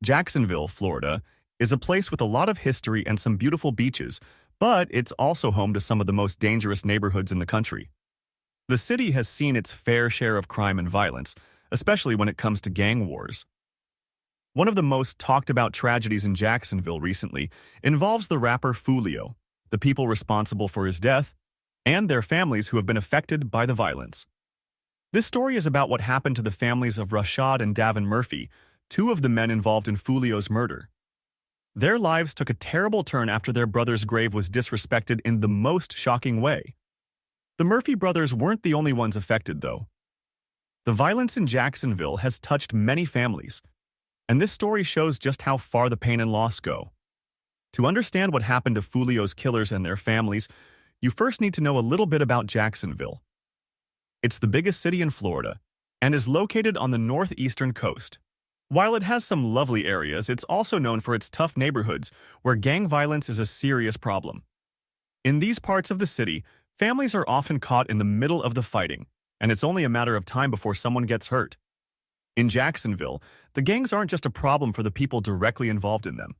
Jacksonville, Florida, is a place with a lot of history and some beautiful beaches, but it's also home to some of the most dangerous neighborhoods in the country. The city has seen its fair share of crime and violence, especially when it comes to gang wars. One of the most talked about tragedies in Jacksonville recently involves the rapper Foolio, the people responsible for his death, and their families who have been affected by the violence. This story is about what happened to the families of Rashad and Daven Murphy, two of the men involved in Foolio's murder. Their lives took a terrible turn after their brother's grave was disrespected in the most shocking way. The Murphy brothers weren't the only ones affected, though. The violence in Jacksonville has touched many families, and this story shows just how far the pain and loss go. To understand what happened to Foolio's killers and their families, you first need to know a little bit about Jacksonville. It's the biggest city in Florida and is located on the northeastern coast. While it has some lovely areas, it's also known for its tough neighborhoods where gang violence is a serious problem. In these parts of the city, families are often caught in the middle of the fighting, and it's only a matter of time before someone gets hurt. In Jacksonville, the gangs aren't just a problem for the people directly involved in them.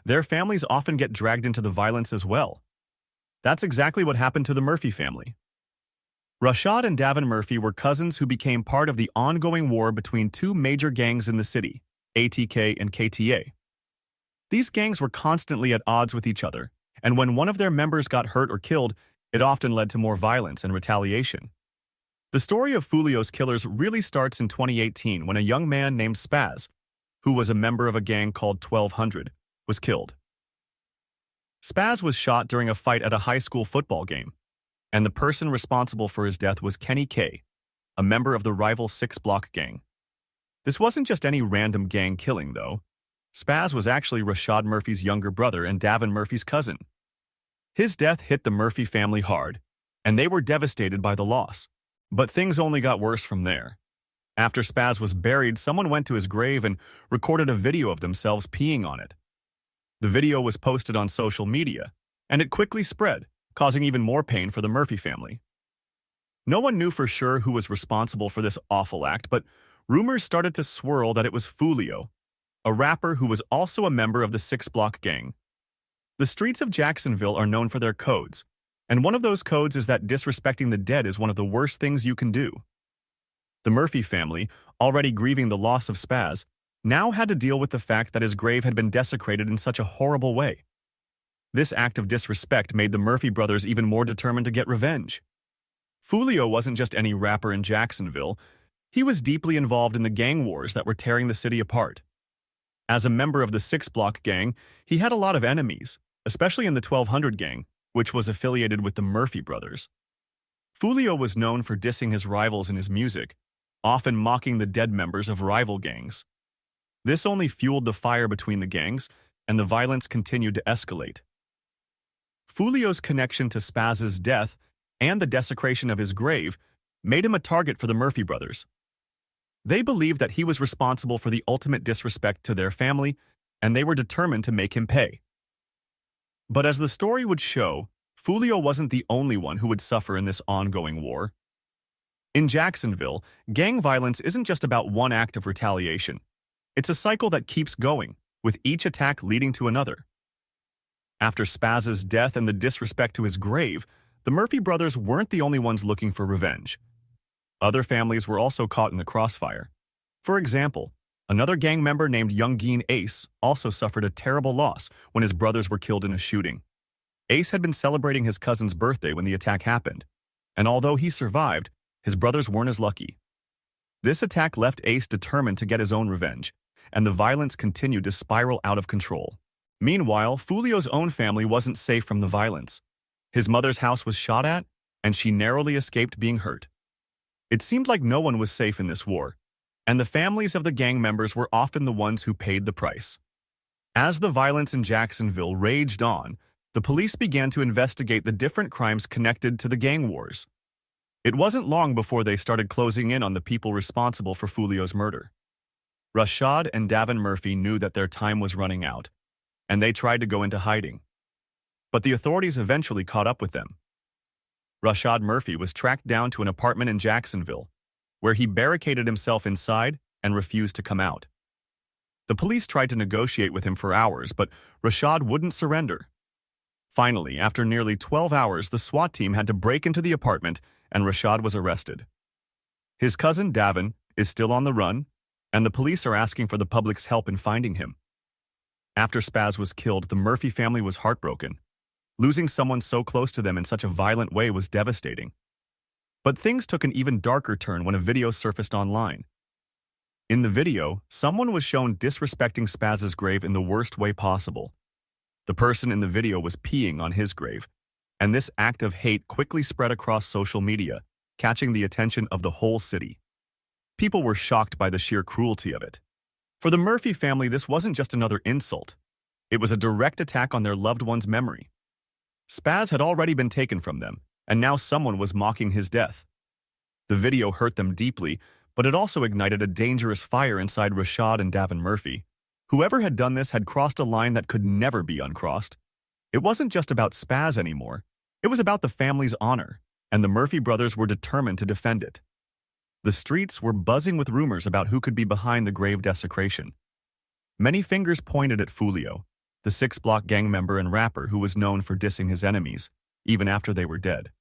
Their families often get dragged into the violence as well. That's exactly what happened to the Murphy family. Rashad and Daven Murphy were cousins who became part of the ongoing war between two major gangs in the city, ATK and KTA. These gangs were constantly at odds with each other, and when one of their members got hurt or killed, it often led to more violence and retaliation. The story of Foolio's killers really starts in 2018 when a young man named Spaz, who was a member of a gang called 1200, was killed. Spaz was shot during a fight at a high school football game, and the person responsible for his death was Kenny K, a member of the rival 6 Block gang. This wasn't just any random gang killing, though. Spaz was actually Rashad Murphy's younger brother and Daven Murphy's cousin. His death hit the Murphy family hard, and they were devastated by the loss. But things only got worse from there. After Spaz was buried, someone went to his grave and recorded a video of themselves peeing on it. The video was posted on social media, and it quickly spread, causing even more pain for the Murphy family. No one knew for sure who was responsible for this awful act, but rumors started to swirl that it was Foolio, a rapper who was also a member of the 6 Block gang. The streets of Jacksonville are known for their codes, and one of those codes is that disrespecting the dead is one of the worst things you can do. The Murphy family, already grieving the loss of Spaz, now had to deal with the fact that his grave had been desecrated in such a horrible way. This act of disrespect made the Murphy brothers even more determined to get revenge. Foolio wasn't just any rapper in Jacksonville. He was deeply involved in the gang wars that were tearing the city apart. As a member of the 6 Block gang, he had a lot of enemies, especially in the 1200 gang, which was affiliated with the Murphy brothers. Foolio was known for dissing his rivals in his music, often mocking the dead members of rival gangs. This only fueled the fire between the gangs, and the violence continued to escalate. Foolio's connection to Spaz's death and the desecration of his grave made him a target for the Murphy brothers. They believed that he was responsible for the ultimate disrespect to their family, and they were determined to make him pay. But as the story would show, Foolio wasn't the only one who would suffer in this ongoing war. In Jacksonville, gang violence isn't just about one act of retaliation. It's a cycle that keeps going, with each attack leading to another. After Spaz's death and the disrespect to his grave, the Murphy brothers weren't the only ones looking for revenge. Other families were also caught in the crossfire. For example, another gang member named Yungin Ace also suffered a terrible loss when his brothers were killed in a shooting. Ace had been celebrating his cousin's birthday when the attack happened, and although he survived, his brothers weren't as lucky. This attack left Ace determined to get his own revenge, and the violence continued to spiral out of control. Meanwhile, Foolio's own family wasn't safe from the violence. His mother's house was shot at, and she narrowly escaped being hurt. It seemed like no one was safe in this war, and the families of the gang members were often the ones who paid the price. As the violence in Jacksonville raged on, the police began to investigate the different crimes connected to the gang wars. It wasn't long before they started closing in on the people responsible for Foolio's murder. Rashad and Daven Murphy knew that their time was running out, and they tried to go into hiding. But the authorities eventually caught up with them. Rashad Murphy was tracked down to an apartment in Jacksonville, where he barricaded himself inside and refused to come out. The police tried to negotiate with him for hours, but Rashad wouldn't surrender. Finally, after nearly 12 hours, the SWAT team had to break into the apartment and Rashad was arrested. His cousin, Daven, is still on the run, and the police are asking for the public's help in finding him. After Spaz was killed, the Murphy family was heartbroken. Losing someone so close to them in such a violent way was devastating. But things took an even darker turn when a video surfaced online. In the video, someone was shown disrespecting Spaz's grave in the worst way possible. The person in the video was peeing on his grave, and this act of hate quickly spread across social media, catching the attention of the whole city. People were shocked by the sheer cruelty of it. For the Murphy family, this wasn't just another insult. It was a direct attack on their loved one's memory. Spaz had already been taken from them, and now someone was mocking his death. The video hurt them deeply, but it also ignited a dangerous fire inside Rashad and Daven Murphy. Whoever had done this had crossed a line that could never be uncrossed. It wasn't just about Spaz anymore. It was about the family's honor, and the Murphy brothers were determined to defend it. The streets were buzzing with rumors about who could be behind the grave desecration. Many fingers pointed at Foolio, the six-block gang member and rapper who was known for dissing his enemies, even after they were dead.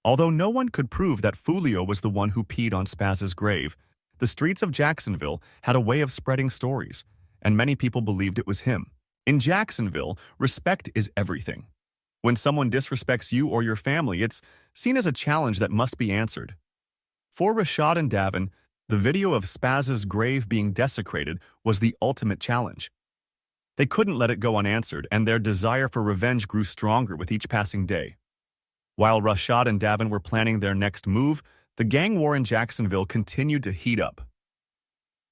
Although no one could prove that Foolio was the one who peed on Spaz's grave, the streets of Jacksonville had a way of spreading stories, and many people believed it was him. In Jacksonville, respect is everything. When someone disrespects you or your family, it's seen as a challenge that must be answered. For Rashad and Daven, the video of Spaz's grave being desecrated was the ultimate challenge. They couldn't let it go unanswered, and their desire for revenge grew stronger with each passing day. While Rashad and Daven were planning their next move, the gang war in Jacksonville continued to heat up.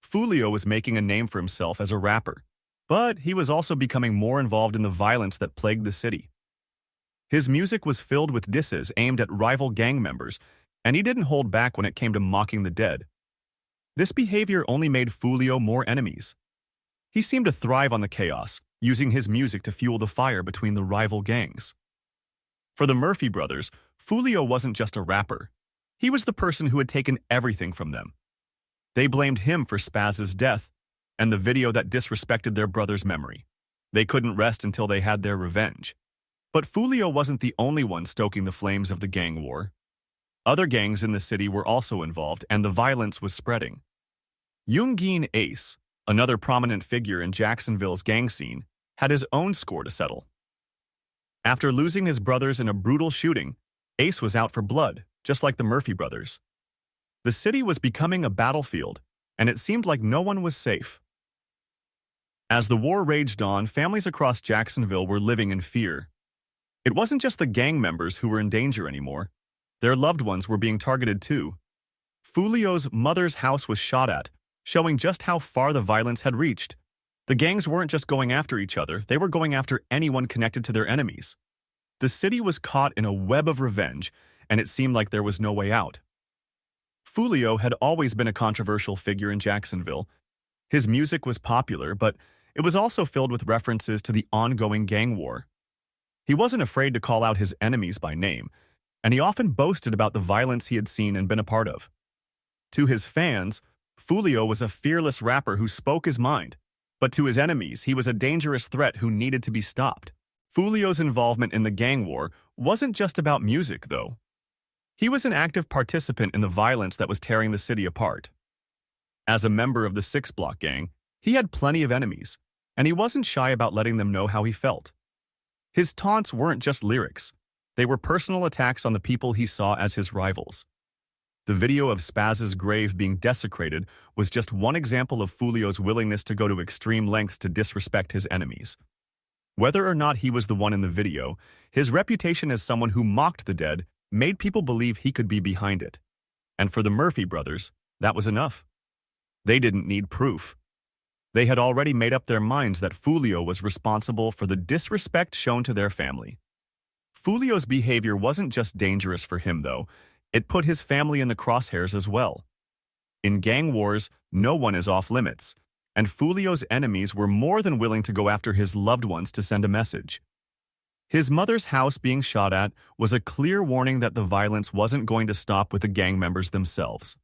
Foolio was making a name for himself as a rapper, but he was also becoming more involved in the violence that plagued the city. His music was filled with disses aimed at rival gang members, and he didn't hold back when it came to mocking the dead. This behavior only made Foolio more enemies. He seemed to thrive on the chaos, using his music to fuel the fire between the rival gangs. For the Murphy brothers, Foolio wasn't just a rapper. He was the person who had taken everything from them. They blamed him for Spaz's death and the video that disrespected their brother's memory. They couldn't rest until they had their revenge. But Foolio wasn't the only one stoking the flames of the gang war. Other gangs in the city were also involved, and the violence was spreading. Yungin Ace, another prominent figure in Jacksonville's gang scene, had his own score to settle. After losing his brothers in a brutal shooting, Ace was out for blood, just like the Murphy brothers. The city was becoming a battlefield, and it seemed like no one was safe. As the war raged on, families across Jacksonville were living in fear. It wasn't just the gang members who were in danger anymore. Their loved ones were being targeted too. Foolio's mother's house was shot at, showing just how far the violence had reached. The gangs weren't just going after each other, they were going after anyone connected to their enemies. The city was caught in a web of revenge, and it seemed like there was no way out. Foolio had always been a controversial figure in Jacksonville. His music was popular, but it was also filled with references to the ongoing gang war. He wasn't afraid to call out his enemies by name, and he often boasted about the violence he had seen and been a part of. To his fans, Foolio was a fearless rapper who spoke his mind, but to his enemies, he was a dangerous threat who needed to be stopped. Foolio's involvement in the gang war wasn't just about music, though. He was an active participant in the violence that was tearing the city apart. As a member of the six-block gang, he had plenty of enemies, and he wasn't shy about letting them know how he felt. His taunts weren't just lyrics. They were personal attacks on the people he saw as his rivals. The video of Spaz's grave being desecrated was just one example of Foolio's willingness to go to extreme lengths to disrespect his enemies. Whether or not he was the one in the video, his reputation as someone who mocked the dead made people believe he could be behind it. And for the Murphy brothers, that was enough. They didn't need proof. They had already made up their minds that Foolio was responsible for the disrespect shown to their family. Foolio's behavior wasn't just dangerous for him, though. It put his family in the crosshairs as well. In gang wars, no one is off limits, and Foolio's enemies were more than willing to go after his loved ones to send a message. His mother's house being shot at was a clear warning that the violence wasn't going to stop with the gang members themselves.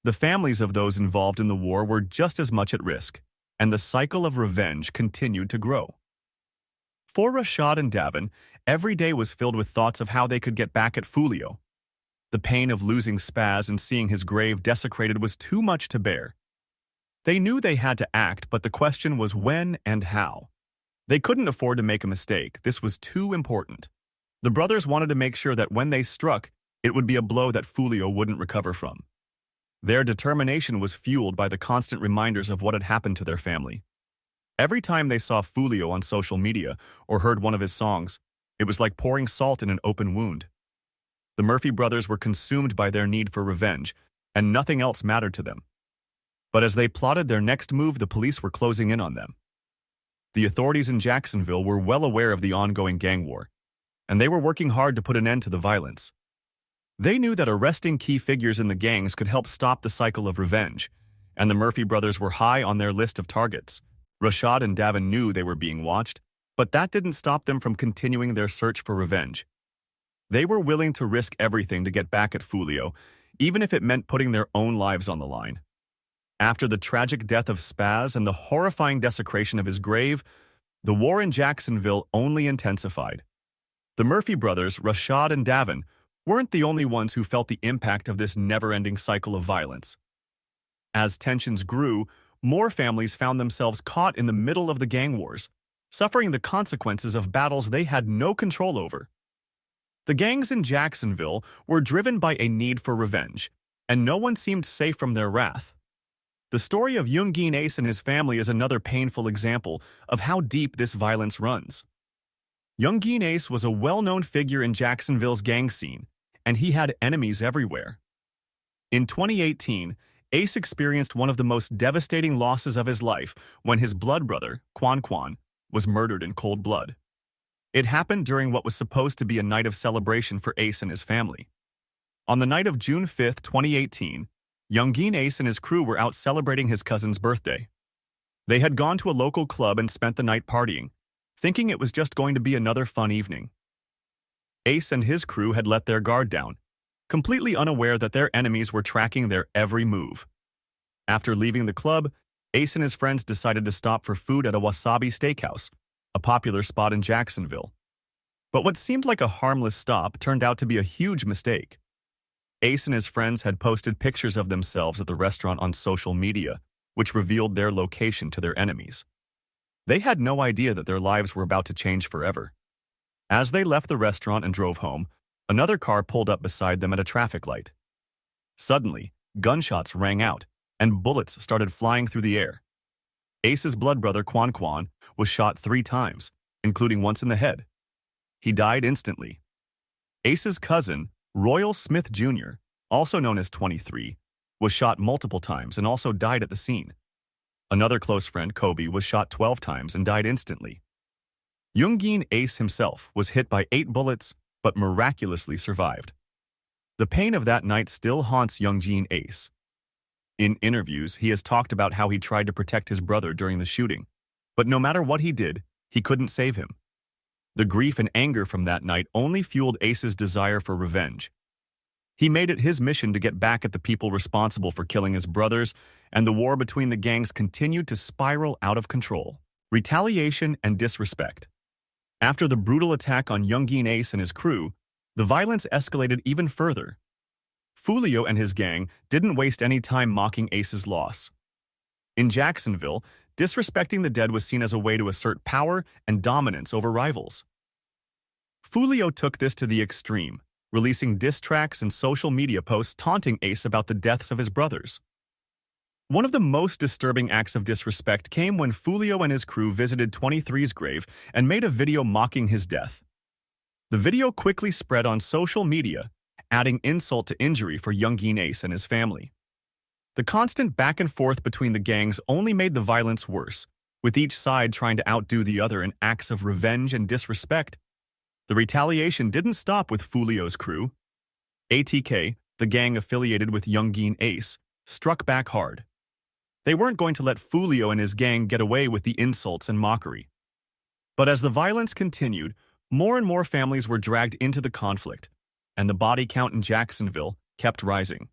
The families of those involved in the war were just as much at risk, and the cycle of revenge continued to grow. For Rashad and Daven, every day was filled with thoughts of how they could get back at Foolio. The pain of losing Spaz and seeing his grave desecrated was too much to bear. They knew they had to act, but the question was when and how. They couldn't afford to make a mistake. This was too important. The brothers wanted to make sure that when they struck, it would be a blow that Foolio wouldn't recover from. Their determination was fueled by the constant reminders of what had happened to their family. Every time they saw Foolio on social media or heard one of his songs, it was like pouring salt in an open wound. The Murphy brothers were consumed by their need for revenge, and nothing else mattered to them. But as they plotted their next move, the police were closing in on them. The authorities in Jacksonville were well aware of the ongoing gang war, and they were working hard to put an end to the violence. They knew that arresting key figures in the gangs could help stop the cycle of revenge, and the Murphy brothers were high on their list of targets. Rashad and Daven knew they were being watched, but that didn't stop them from continuing their search for revenge. They were willing to risk everything to get back at Foolio, even if it meant putting their own lives on the line. After the tragic death of Spaz and the horrifying desecration of his grave, the war in Jacksonville only intensified. The Murphy brothers, Rashad and Daven, weren't the only ones who felt the impact of this never-ending cycle of violence. As tensions grew, more families found themselves caught in the middle of the gang wars, suffering the consequences of battles they had no control over. The gangs in Jacksonville were driven by a need for revenge, and no one seemed safe from their wrath. The story of Yungin Ace and his family is another painful example of how deep this violence runs. Yungin Ace was a well-known figure in Jacksonville's gang scene, and he had enemies everywhere. In 2018, Ace experienced one of the most devastating losses of his life when his blood brother, Quan, was murdered in cold blood. It happened during what was supposed to be a night of celebration for Ace and his family. On the night of June 5, 2018, Yungin Ace and his crew were out celebrating his cousin's birthday. They had gone to a local club and spent the night partying, thinking it was just going to be another fun evening. Ace and his crew had let their guard down, completely unaware that their enemies were tracking their every move. After leaving the club, Ace and his friends decided to stop for food at a Wasabi Steakhouse, a popular spot in Jacksonville. But what seemed like a harmless stop turned out to be a huge mistake. Ace and his friends had posted pictures of themselves at the restaurant on social media, which revealed their location to their enemies. They had no idea that their lives were about to change forever. As they left the restaurant and drove home, another car pulled up beside them at a traffic light. Suddenly, gunshots rang out, and bullets started flying through the air. Ace's blood brother, Quan, was shot 3 times, including once in the head. He died instantly. Ace's cousin, Royal Smith Jr., also known as 23, was shot multiple times and also died at the scene. Another close friend, Kobe, was shot 12 times and died instantly. Yungin Ace himself was hit by 8 bullets, but miraculously survived. The pain of that night still haunts Yungin Ace. In interviews, he has talked about how he tried to protect his brother during the shooting, but no matter what he did, he couldn't save him. The grief and anger from that night only fueled Ace's desire for revenge. He made it his mission to get back at the people responsible for killing his brothers, and the war between the gangs continued to spiral out of control. Retaliation and disrespect. After the brutal attack on Yungin Ace and his crew, the violence escalated even further. Foolio and his gang didn't waste any time mocking Ace's loss. In Jacksonville, disrespecting the dead was seen as a way to assert power and dominance over rivals. Foolio took this to the extreme, releasing diss tracks and social media posts taunting Ace about the deaths of his brothers. One of the most disturbing acts of disrespect came when Foolio and his crew visited 23's grave and made a video mocking his death. The video quickly spread on social media, adding insult to injury for Yungin Ace and his family. The constant back and forth between the gangs only made the violence worse, with each side trying to outdo the other in acts of revenge and disrespect. The retaliation didn't stop with Foolio's crew. ATK, the gang affiliated with Yungin Ace, struck back hard. They weren't going to let Foolio and his gang get away with the insults and mockery. But as the violence continued, more and more families were dragged into the conflict, and the body count in Jacksonville kept rising.